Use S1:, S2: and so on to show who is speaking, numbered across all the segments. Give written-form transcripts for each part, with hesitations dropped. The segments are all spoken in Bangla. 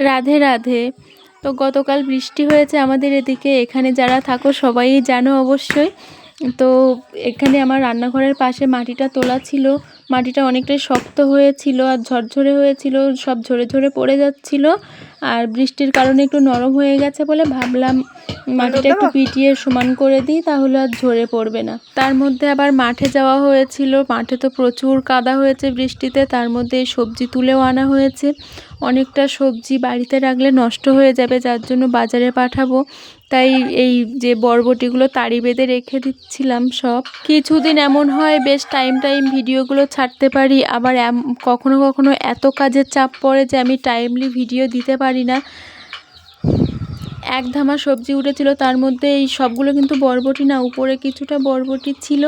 S1: রাধে রাধে। তো গতকাল বৃষ্টি হয়েছে আমাদের এদিকে, এখানে যারা থাকো সবাই জানো অবশ্যই। তো এখানে আমার রান্নাঘরের পাশে মাটিটা তোলা ছিল, মাটিটা অনেকটাই শক্ত হয়েছিল আর ঝরঝরে হয়েছিল, সব ঝরে ঝরে পড়ে যাচ্ছিল। আর বৃষ্টির কারণে একটু নরম হয়ে গেছে বলে ভাবলাম মাটিটা একটু পিটিয়ে সমান করে দিই, তাহলে আর ঝরে পড়বে না। তার মধ্যে আবার মাঠে যাওয়া হয়েছিল, মাঠে তো প্রচুর কাদা হয়েছে বৃষ্টিতে, তার মধ্যে সবজি তুলেও আনা হয়েছে। অনেকটা সবজি বাড়িতে রাখলে নষ্ট হয়ে যাবে, যার জন্য বাজারে পাঠাবো। তাই এই যে বরবটিগুলো তাড়ি বেঁধে রেখে দিচ্ছিলাম সব। কিছুদিন এমন হয় বেশ টাইম ভিডিওগুলো ছাড়তে পারি, আবার কখনো কখনো এত কাজের চাপ পড়ে যে আমি টাইমলি ভিডিও দিতে পারি না। এক ধামা সবজি উঠেছিল, তার মধ্যে এই সবগুলো কিন্তু বরবটি না, উপরে কিছুটা বরবটি ছিল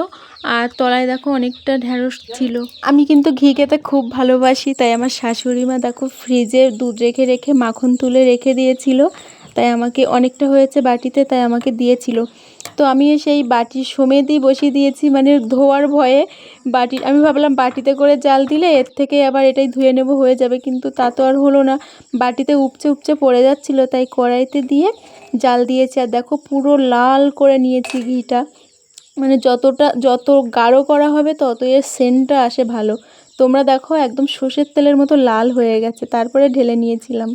S1: আর তলায় দেখো অনেকটা ঢেঁড়স ছিল। আমি কিন্তু ঘি খেতে খুব ভালোবাসি, তাই আমার শাশুড়ি মা দেখো ফ্রিজে দুধ রেখে রেখে মাখন তুলে রেখে দিয়েছিল, তাই আমাকে অনেকটা হয়েছে বাটিতে, তাই আমাকে দিয়েছিল। তো আমি সেই বাটি সমেতই বসিয়ে দিয়েছি, মানে ধোয়ার ভয়ে। আমি ভাবলাম বাটিতে করে জাল দিলে এর থেকে আবার এটাই ধুয়ে নেব, হয়ে যাবে, কিন্তু তা তো আর হলো না। বাটিতে উপচে উপচে পড়ে যাচ্ছিল, তাই কড়াইতে দিয়ে জাল দিয়েছি। আর দেখো পুরো লাল করে নিয়েছি ঘিটা, মানে যত গাঢ় করা হবে তত এর সেন্টটা আসে ভালো। তোমরা দেখো একদম সর্ষের তেলের মতো লাল হয়ে গেছে, তারপরে ঢেলে নিয়েছিলাম।